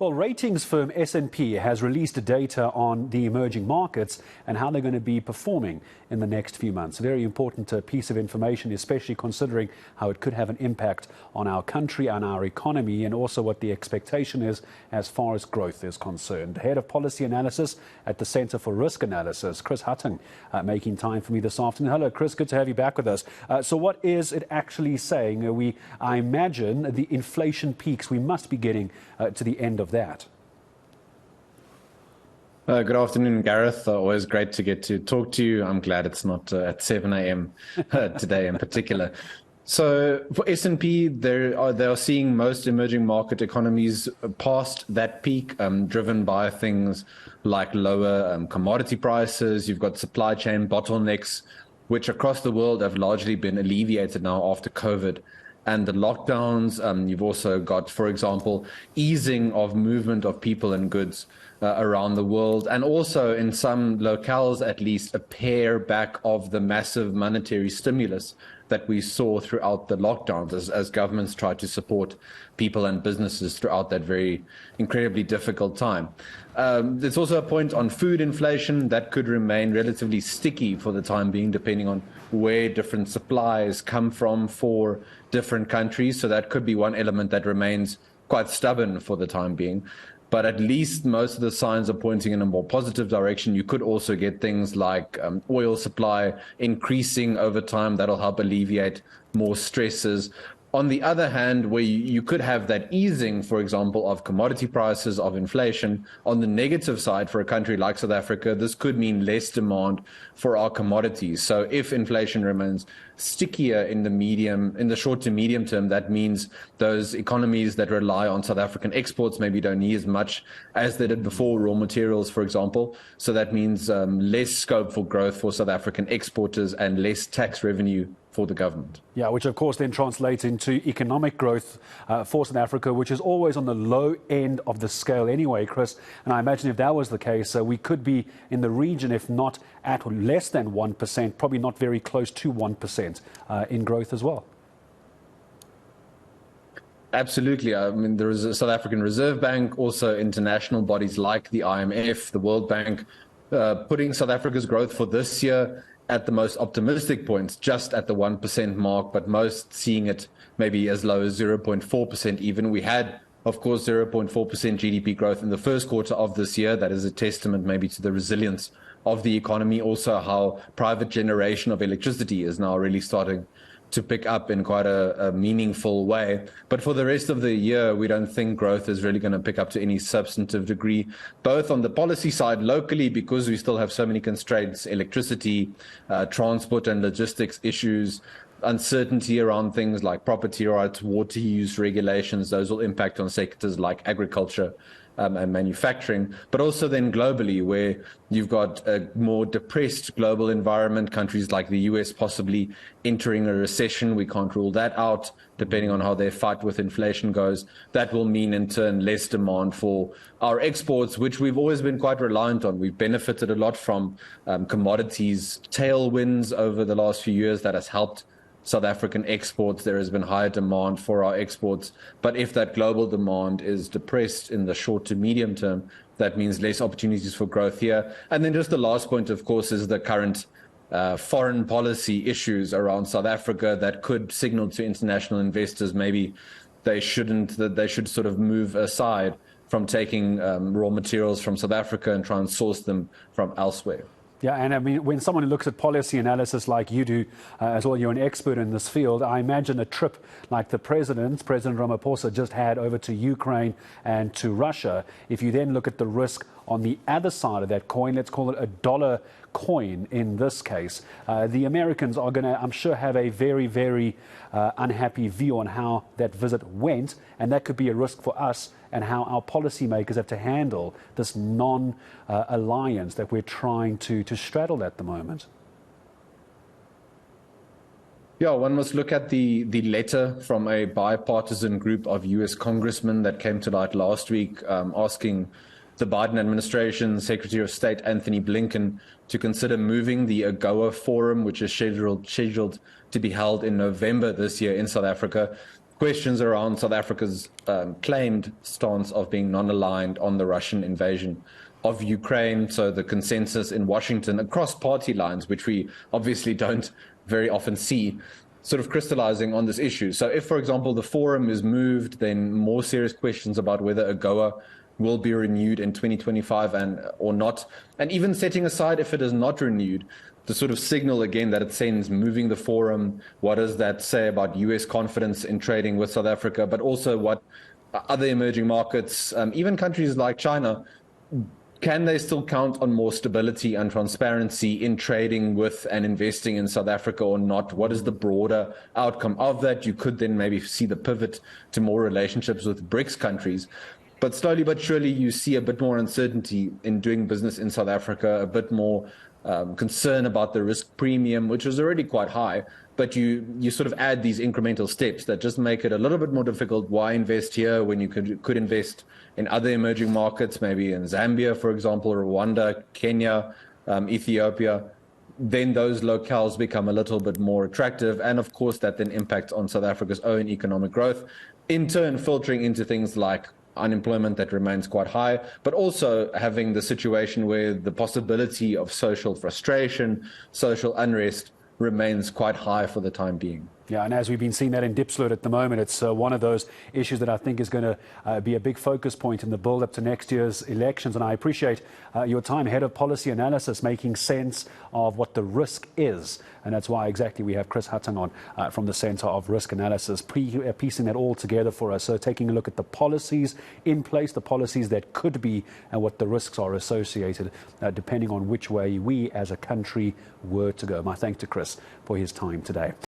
Well, ratings firm S&P has released data on the emerging markets and how they're going to be performing in the next few months. A very important piece of information, especially considering how it could have an impact on our country and our economy, and also what the expectation is as far as growth is concerned. Head of Policy Analysis at the Centre for Risk Analysis, Chris Hattingh, making time for me this afternoon. Hello, Chris. Good to have you back with us. So what is it actually saying? I imagine the inflation peaks we must be getting to the end of that. Good afternoon, Gareth. Always great to get to talk to you. I'm glad it's not at 7 a.m. today in particular. So for S&P, they are seeing most emerging market economies past that peak, driven by things like lower commodity prices. You've got supply chain bottlenecks, which across the world have largely been alleviated now after COVID. And the lockdowns, you've also got, for example, easing of movement of people and goods around the world. And also in some locales, at least, a pare back of the massive monetary stimulus that we saw throughout the lockdowns as governments tried to support people and businesses throughout that very incredibly difficult time. There's also a point on food inflation that could remain relatively sticky for the time being, depending on where different supplies come from for different countries. So that could be one element that remains quite stubborn for the time being. But at least most of the signs are pointing in a more positive direction. You could also get things like oil supply increasing over time. That'll help alleviate more stresses. On the other hand, where you could have that easing, for example, of commodity prices, of inflation, on the negative side for a country like South Africa, this could mean less demand for our commodities. So if inflation remains stickier in the short to medium term, that means those economies that rely on South African exports maybe don't need as much as they did before, raw materials, for example. So that means less scope for growth for South African exporters and less tax revenue for the government. Yeah, which of course then translates into economic growth for South Africa, which is always on the low end of the scale anyway, Chris. And I imagine if that was the case, we could be in the region, if not at less than 1%, probably not very close to 1% in growth as well. Absolutely. I mean, there is a South African Reserve Bank, also international bodies like the IMF, the World Bank, putting South Africa's growth for this year at the most optimistic points, just at the 1% mark, but most seeing it maybe as low as 0.4% even. We had, of course, 0.4% GDP growth in the first quarter of this year. That is a testament maybe to the resilience of the economy, also how private generation of electricity is now really starting to pick up in quite a meaningful way. But for the rest of the year, we don't think growth is really going to pick up to any substantive degree, both on the policy side locally, because we still have so many constraints, electricity, transport and logistics issues, uncertainty around things like property rights, water use regulations. Those will impact on sectors like agriculture and manufacturing, but also then globally, where you've got a more depressed global environment, countries like the US possibly entering a recession. We can't rule that out, depending on how their fight with inflation goes. That will mean, in turn, less demand for our exports, which we've always been quite reliant on. We've benefited a lot from commodities tailwinds over the last few years. That has helped South African exports. There has been higher demand for our exports. But if that global demand is depressed in the short to medium term, that means less opportunities for growth here. And then just the last point, of course, is the current foreign policy issues around South Africa that could signal to international investors maybe they should sort of move aside from taking raw materials from South Africa and try and source them from elsewhere. Yeah, and I mean, when someone looks at policy analysis like you do, as well, you're an expert in this field, I imagine a trip like President Ramaphosa just had over to Ukraine and to Russia, if you then look at the risk on the other side of that coin, let's call it a dollar coin in this case, the Americans are going to, I'm sure, have a very, very unhappy view on how that visit went, and that could be a risk for us and how our policymakers have to handle this non-alliance that we're trying to straddle at the moment. Yeah, one must look at the letter from a bipartisan group of U.S. congressmen that came to light last week, asking the Biden administration, Secretary of State Anthony Blinken, to consider moving the AGOA forum, which is scheduled to be held in November this year in South Africa, questions around South Africa's claimed stance of being non-aligned on the Russian invasion of Ukraine. So the consensus in Washington across party lines, which we obviously don't very often see, sort of crystallizing on this issue. So if, for example, the forum is moved, then more serious questions about whether AGOA will be renewed in 2025 or not. And even setting aside if it is not renewed, the sort of signal again that it sends moving the forum, what does that say about US confidence in trading with South Africa, but also what other emerging markets, even countries like China, can they still count on more stability and transparency in trading with and investing in South Africa or not? What is the broader outcome of that? You could then maybe see the pivot to more relationships with BRICS countries. But slowly but surely, you see a bit more uncertainty in doing business in South Africa, a bit more concern about the risk premium, which was already quite high. But you sort of add these incremental steps that just make it a little bit more difficult. Why invest here when you could invest in other emerging markets, maybe in Zambia, for example, Rwanda, Kenya, Ethiopia? Then those locales become a little bit more attractive. And of course, that then impacts on South Africa's own economic growth, in turn filtering into things like unemployment that remains quite high, but also having the situation where the possibility of social frustration, social unrest remains quite high for the time being. Yeah, and as we've been seeing that in Diepsloot at the moment, it's one of those issues that I think is going to be a big focus point in the build-up to next year's elections. And I appreciate your time, Head of Policy Analysis, making sense of what the risk is. And that's why exactly we have Chris Hattingh on from the Centre of Risk Analysis, piecing that all together for us. So taking a look at the policies in place, the policies that could be, and what the risks are associated, depending on which way we as a country were to go. My thanks to Chris for his time today.